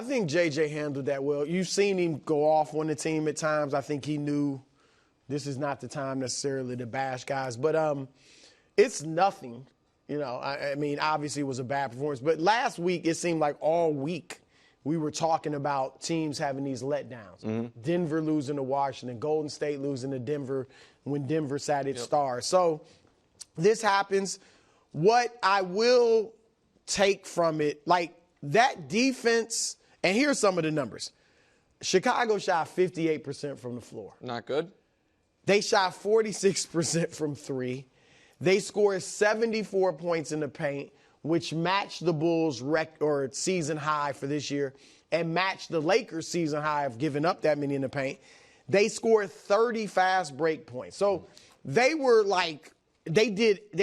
I think J.J. handled that well. You've seen him go off on the team at times. I think he knew this is not the time necessarily to bash guys. But it's nothing. You know, I mean, obviously it was a bad performance. But last week, it seemed like all week we were talking about teams having these letdowns. Mm-hmm. Denver losing to Washington, Golden State losing to Denver when Denver sat its stars. So this happens. What I will take from it, like that defense, and here's some of the numbers. Chicago shot 58% from the floor. Not good. They shot 46% from three. They scored 74 points in the paint, which matched the Bulls' season high for this year and matched the Lakers' season high of giving up that many in the paint. They scored 30 fast break points. So they were like, they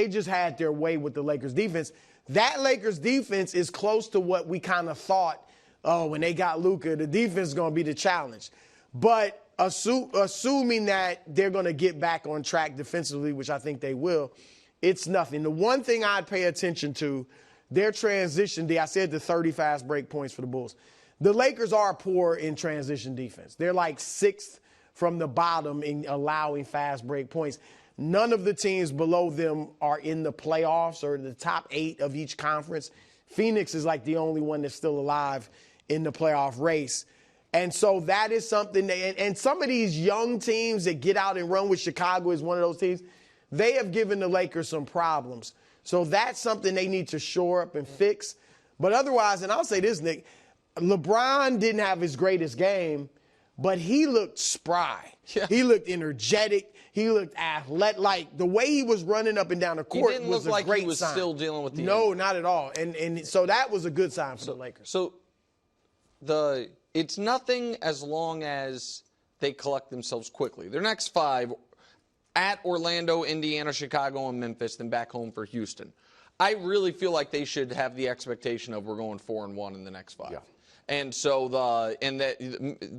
just had their way with the Lakers' defense. That Lakers' defense is close to what we kind of thought, when they got Luka, the defense is going to be the challenge. But assuming that they're going to get back on track defensively, which I think they will, it's nothing. The one thing I'd pay attention to, their transition, I said the 30 fast break points for the Bulls. The Lakers are poor in transition defense. They're like sixth from the bottom in allowing fast break points. None of the teams below them are in the playoffs or the top 8 of each conference. Phoenix is like the only one that's still alive in the playoff race. And so that is something, and some of these young teams that get out and run with Chicago is one of those teams, they have given the Lakers some problems. So that's something they need to shore up and fix. But otherwise, and I'll say this, Nick, LeBron didn't have his greatest game, but he looked spry. Yeah. He looked energetic. He looked athletic. Like the way he was running up and down the court was a great sign. He didn't look like he was still dealing with the No, not at all. And so that was a good sign for the Lakers. So it's nothing as long as they collect themselves quickly. Their next 5 at Orlando, Indiana, Chicago, and Memphis, then back home for Houston. I really feel like they should have the expectation of we're going 4-1 in the next 5. Yeah. And so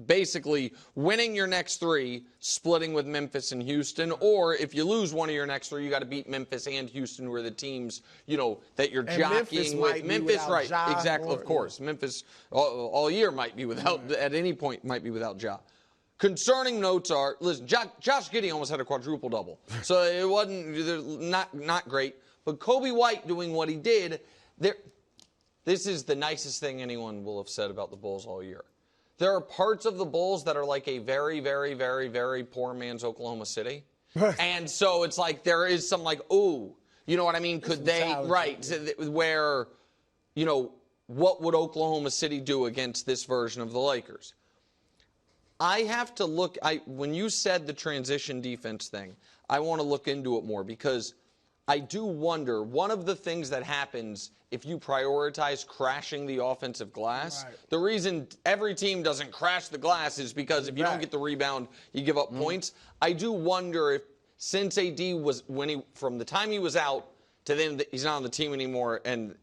basically winning your next 3, splitting with Memphis and Houston, or if you lose one of your next 3, you got to beat Memphis and Houston, who are the teams, you know, that you're jockeying with. Memphis, right? Exactly, of course. Memphis all year might be without, at any point, might be without Ja. Concerning notes are, listen, Josh Giddey almost had a quadruple double, so it wasn't not great. But Kobe White doing what he did, this is the nicest thing anyone will have said about the Bulls all year. There are parts of the Bulls that are like a very, very, very, very poor man's Oklahoma City. And so it's like there is some like, ooh, you know what I mean? Could they, right, where, you know, what would Oklahoma City do against this version of the Lakers? I have to look, when you said the transition defense thing, I want to look into it more because I do wonder, one of the things that happens if you prioritize crashing the offensive glass, the reason every team doesn't crash the glass is because if you don't get the rebound, you give up points. I do wonder if since AD was, from the time he was out to then he's not on the team anymore, and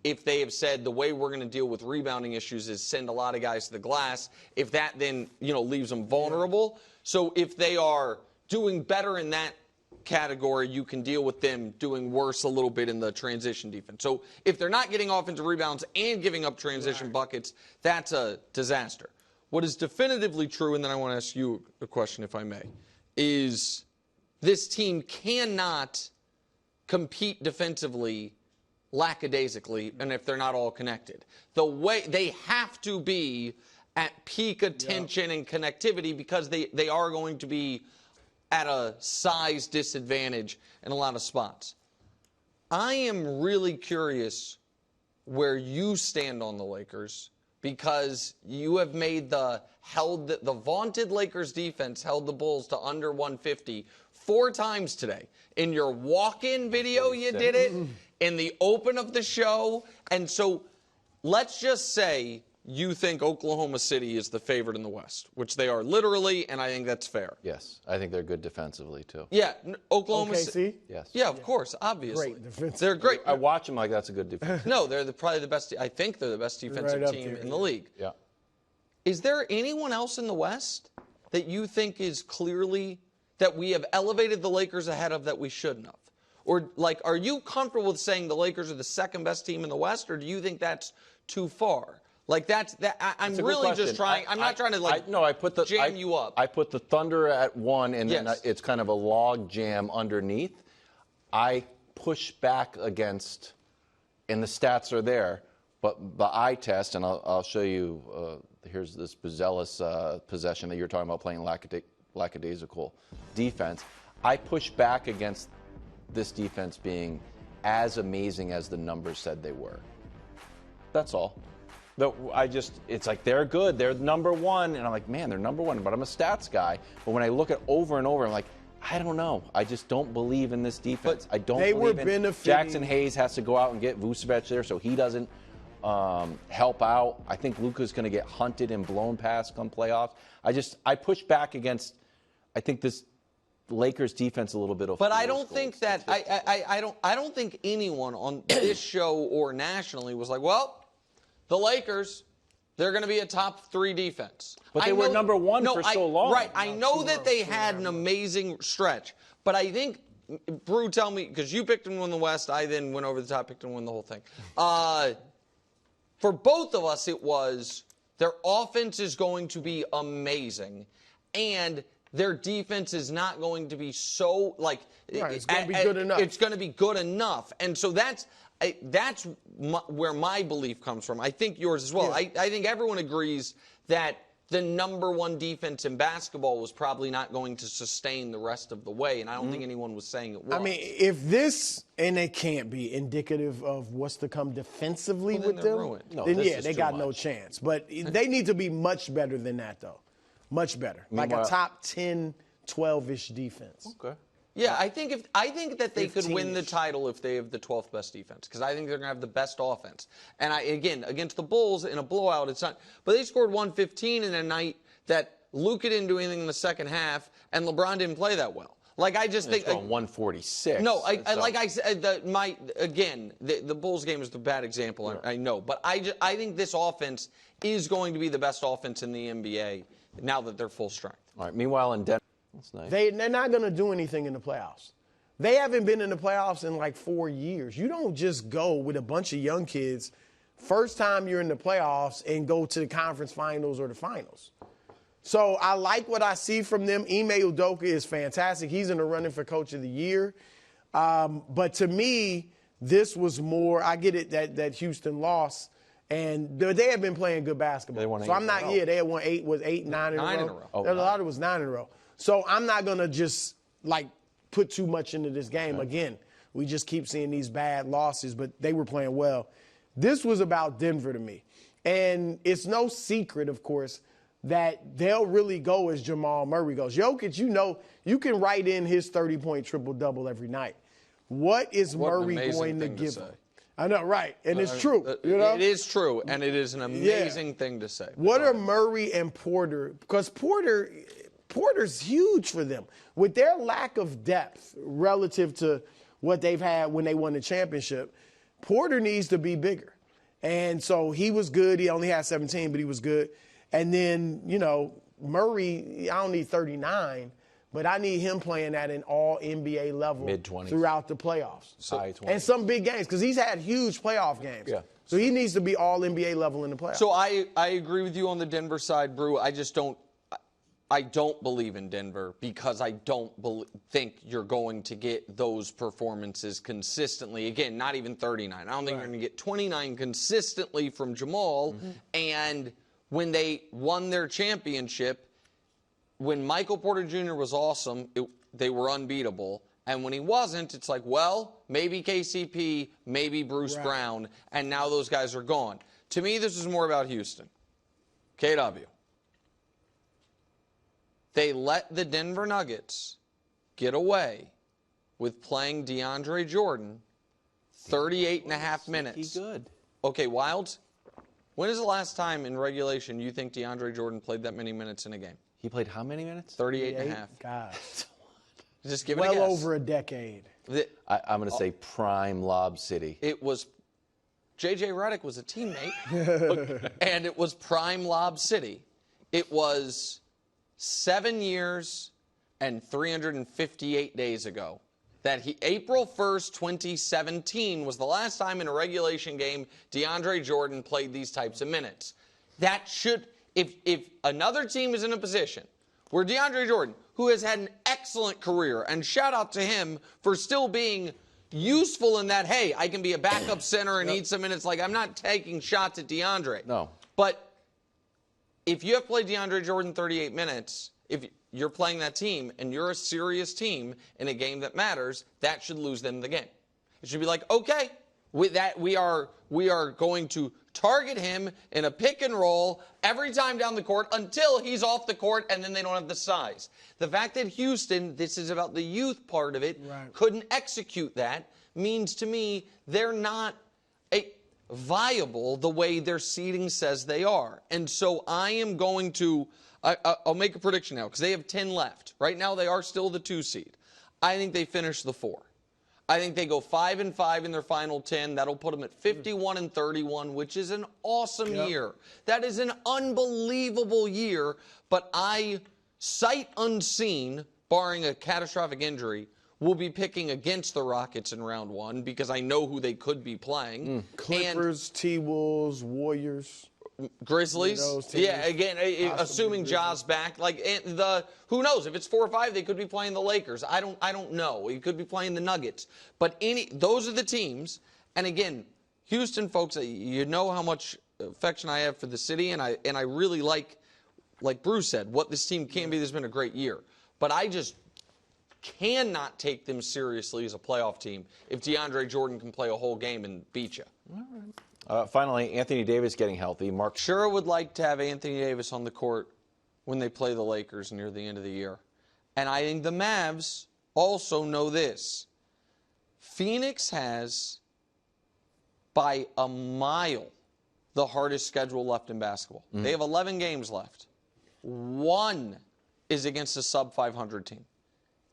if they have said the way we're going to deal with rebounding issues is send a lot of guys to the glass, if that then, you know, leaves them vulnerable. So if they are doing better in that category, you can deal with them doing worse a little bit in the transition defense. So if they're not getting offensive rebounds and giving up transition buckets, that's a disaster. What is definitively true, and then I want to ask you a question if I may, is this team cannot compete defensively lackadaisically, and if they're not all connected. The way they have to be at peak attention and connectivity because they are going to be at a size disadvantage in a lot of spots. I am really curious where you stand on the Lakers because you have made the vaunted Lakers defense held the Bulls to under 150 4 times today. In your walk-in video, you did it. In the open of the show. And so let's just say you think Oklahoma City is the favorite in the West, which they are literally, and I think that's fair. Yes, I think they're good defensively, too. Yeah, Oklahoma City. Yes. Yeah, of course, obviously. Great defense. They're great. I watch them like that's a good defense. No, they're probably the best. I think they're the best defensive team in the league. Yeah. Is there anyone else in the West that you think is clearly that we have elevated the Lakers ahead of that we shouldn't have? Or, like, are you comfortable with saying the Lakers are the second best team in the West, or do you think that's too far? Like I'm really just trying. I'm not trying to jam you up. I put the Thunder at 1, and yes. then it's kind of a log jam underneath. I push back against, and the stats are there, but the eye test, and I'll show you. Here's this zealous possession that you're talking about, playing lackadaisical defense. I push back against this defense being as amazing as the numbers said they were. That's all. It's like they're good, they're number 1, and I'm like, man, they're number 1, but I'm a stats guy. But when I look at over and over, I'm like, I don't know. I just don't believe in this defense. I don't believe in Jackson Hayes has to go out and get Vucevic there so he doesn't help out. I think Luka's going to get hunted and blown past come playoffs. I push back against, I think this Lakers defense a little bit of. But I don't think that I don't think anyone on this show or nationally was like, well, the Lakers, they're going to be a top 3 defense. But they were number 1 for so long. Right. I know that they had an amazing stretch. But I think, Brew, tell me, because you picked them to win the West, I then went over the top, picked them to win the whole thing. For both of us, it was their offense is going to be amazing, and their defense is not going to be so, like, it's going to be good enough. It's going to be good enough. And so that's where my belief comes from. I think yours as well. Yeah. I think everyone agrees that the number 1 defense in basketball was probably not going to sustain the rest of the way, and I don't think anyone was saying it was. I mean, if this, and it can't be indicative of what's to come defensively with them, ruined. then they got no chance. But they need to be much better than that, though. Much better. Like a top 10, 12-ish defense. Okay. Yeah, I think that they could win the title if they have the 12th best defense, because I think they're going to have the best offense. And again, against the Bulls in a blowout, it's not. But they scored 115 in a night that Luka didn't do anything in the second half, and LeBron didn't play that well. Like, I just think 146. No, like I said, the Bulls game is the bad example. Yeah. I know, but I think this offense is going to be the best offense in the NBA now that they're full strength. All right. Meanwhile, in Denver. That's nice. They're not going to do anything in the playoffs. They haven't been in the playoffs in like 4 years. You don't just go with a bunch of young kids, first time you're in the playoffs, and go to the conference finals or the finals. So I like what I see from them. Ime Udoka is fantastic. He's in the running for Coach of the Year. But to me, this was more, I get it that Houston lost, and they have been playing good basketball. They won 8 so I'm not, in a row. They had won 8 in a row. Oh, a lot of it was 9 in a row. So I'm not going to just, put too much into this game. Right. Again, we just keep seeing these bad losses, but they were playing well. This was about Denver to me. And it's no secret, of course, that they'll really go as Jamal Murray goes. Jokic, you can write in his 30-point triple-double every night. What is Murray going to give him? I know, right. And it's true. It is true, and it is an amazing thing to say. What are Murray and Porter? Because Porter's huge for them. With their lack of depth relative to what they've had when they won the championship, Porter needs to be bigger. And so he was good. He only had 17, but he was good. And then, Murray, I don't need 39, but I need him playing at an all-NBA level mid-20s throughout the playoffs. High 20s. And some big games, because he's had huge playoff games. Yeah. So he needs to be all-NBA level in the playoffs. So I agree with you on the Denver side, Brew. I don't believe in Denver because I don't think you're going to get those performances consistently. Again, not even 39. I don't think you're going to get 29 consistently from Jamal. Mm-hmm. And when they won their championship, when Michael Porter Jr. was awesome, they were unbeatable. And when he wasn't, it's like, well, maybe KCP, maybe Bruce Brown, and now those guys are gone. To me, this is more about Houston. KW. They let the Denver Nuggets get away with playing DeAndre Jordan 38.5 minutes. Good. Okay, Wildes, when is the last time in regulation you think DeAndre Jordan played that many minutes in a game? He played how many minutes? 38.5. God. Just give it a guess. Well over a decade. I'm going to say prime Lob City. It was J.J. Redick was a teammate, and it was prime Lob City. It was 7 years and 358 days ago. that April 1st, 2017 was the last time in a regulation game DeAndre Jordan played these types of minutes. That should, if another team is in a position where DeAndre Jordan, who has had an excellent career, and shout out to him for still being useful in that, hey, I can be a backup center and need some minutes. Like, I'm not taking shots at DeAndre. No. But if you have played DeAndre Jordan 38 minutes, if you're playing that team and you're a serious team in a game that matters, that should lose them the game. It should be like, okay, with that we are going to target him in a pick and roll every time down the court until he's off the court, and then they don't have the size. The fact that Houston, this is about the youth part of it, couldn't execute that means to me they're not viable the way their seeding says they are. And so I am going to, I'll make a prediction now because they have 10 left. Right now they are still the 2 seed. I think they finish the 4. I think they go 5-5 in their final 10. That'll put them at 51-31, which is an awesome year. That is an unbelievable year. But I, sight unseen, barring a catastrophic injury, will be picking against the Rockets in round 1 because I know who they could be playing. Clippers, T-Wolves, Warriors. Grizzlies, again, assuming Ja's back, like who knows? If it's 4 or 5, they could be playing the Lakers. I don't know. He could be playing the Nuggets. But those are the teams. And again, Houston folks, you know how much affection I have for the city, and I really like Bruce said, what this team can be. This has been a great year, but I just cannot take them seriously as a playoff team if DeAndre Jordan can play a whole game and beat you. All right. Finally, Anthony Davis getting healthy. Mark sure would like to have Anthony Davis on the court when they play the Lakers near the end of the year. And I think the Mavs also know this. Phoenix has, by a mile, the hardest schedule left in basketball. They have 11 games left. 1 is against a sub-500 team.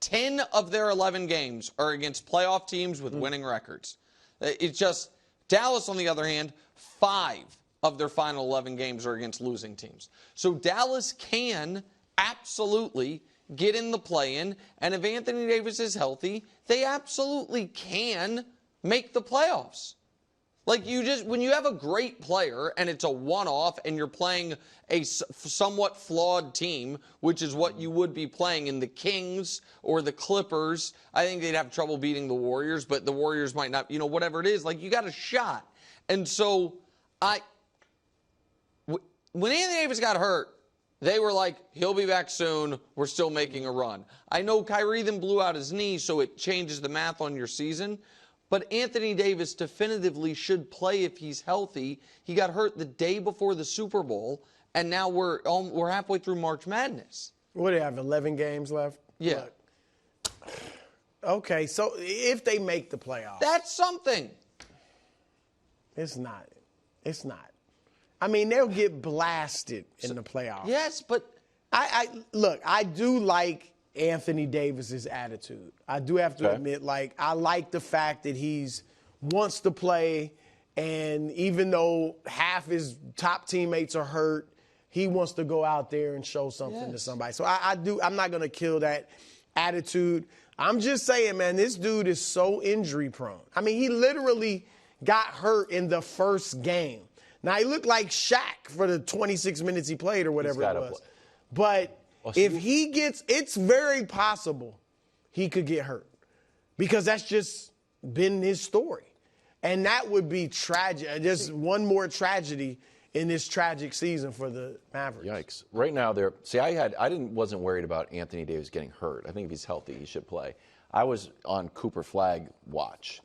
10 of their 11 games are against playoff teams with winning records. It's just... Dallas, on the other hand, 5 of their final 11 games are against losing teams. So Dallas can absolutely get in the play-in, and if Anthony Davis is healthy, they absolutely can make the playoffs. Like, when you have a great player and it's a one-off and you're playing a somewhat flawed team, which is what you would be playing in the Kings or the Clippers, I think they'd have trouble beating the Warriors, but the Warriors might not, whatever it is, like, you got a shot. And so when Anthony Davis got hurt, they were like, he'll be back soon, we're still making a run. I know Kyrie then blew out his knee, so it changes the math on your season. But Anthony Davis definitively should play if he's healthy. He got hurt the day before the Super Bowl, and now we're halfway through March Madness. What do they have, 11 games left? Yeah. Look. Okay, so if they make the playoffs. That's something. It's not. It's not. I mean, they'll get blasted in the playoffs. Yes, but look, I do like Anthony Davis's attitude. I do have to admit, I like the fact that he's wants to play, and even though half his top teammates are hurt, he wants to go out there and show something to somebody. So I'm not going to kill that attitude. I'm just saying, man, this dude is so injury prone. I mean, he literally got hurt in the first game. Now, he looked like Shaq for the 26 minutes he played or whatever it was. But if he gets, it's very possible he could get hurt because that's just been his story. And that would be tragic, just one more tragedy in this tragic season for the Mavericks. Yikes. Right now, wasn't worried about Anthony Davis getting hurt. I think if he's healthy, he should play. I was on Cooper Flag watch.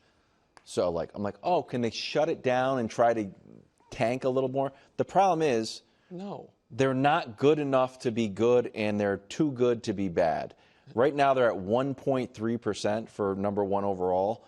So, I'm like, oh, can they shut it down and try to tank a little more? The problem is, no. They're not good enough to be good, and they're too good to be bad. Right now, they're at 1.3% for number 1 overall.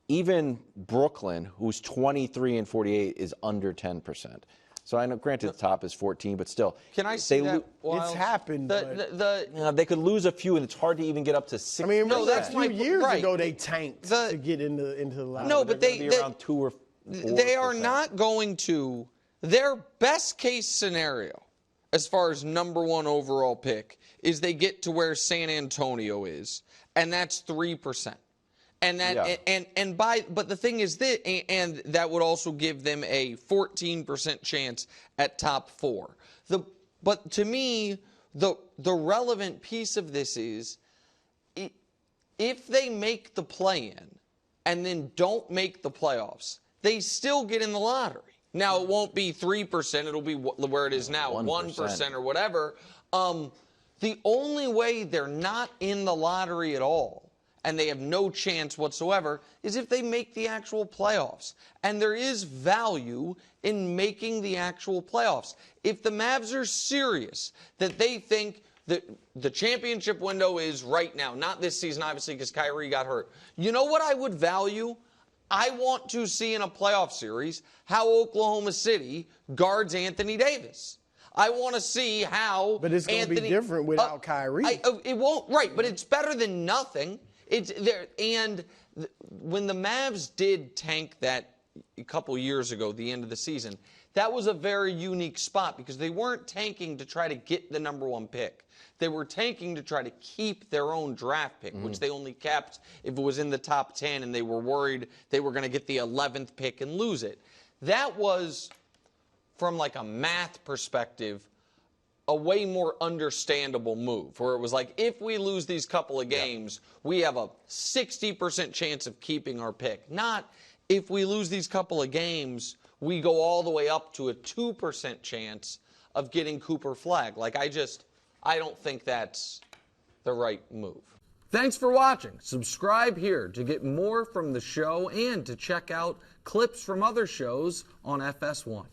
Even Brooklyn, who's 23-48, is under 10%. So I know, granted, the top is 14, but still. Can I say that? It's happened. They could lose a few, and it's hard to even get up to 6%. I mean, that's a few years ago they tanked to get into the line. No, but they're around 2 or 4%. They are not going to. Their best case scenario, as far as number 1 overall pick, is they get to where San Antonio is, and that's 3%. And that but the thing is that, and that would also give them a 14% chance at top 4. But to me, the relevant piece of this is, if they make the play-in and then don't make the playoffs, they still get in the lottery. Now, it won't be 3%. It'll be where it is now, 1% or whatever. The only way they're not in the lottery at all, and they have no chance whatsoever, is if they make the actual playoffs. And there is value in making the actual playoffs. If the Mavs are serious that they think that the championship window is right now, not this season, obviously, because Kyrie got hurt. You know what I would value? I want to see in a playoff series how Oklahoma City guards Anthony Davis. I want to see how. But it's going to be different without Kyrie. It won't, right? But it's better than nothing. It's there. And when the Mavs did tank that a couple years ago, the end of the season, that was a very unique spot because they weren't tanking to try to get the #1 pick. They were tanking to try to keep their own draft pick, which they only kept if it was in the top 10, and they were worried they were going to get the 11th pick and lose it. That was, from like a math perspective, a way more understandable move, where it was like, if we lose these couple of games, we have a 60% chance of keeping our pick. Not, if we lose these couple of games, we go all the way up to a 2% chance of getting Cooper Flagg. Like, I don't think that's the right move. Thanks for watching. Subscribe here to get more from the show and to check out clips from other shows on FS1.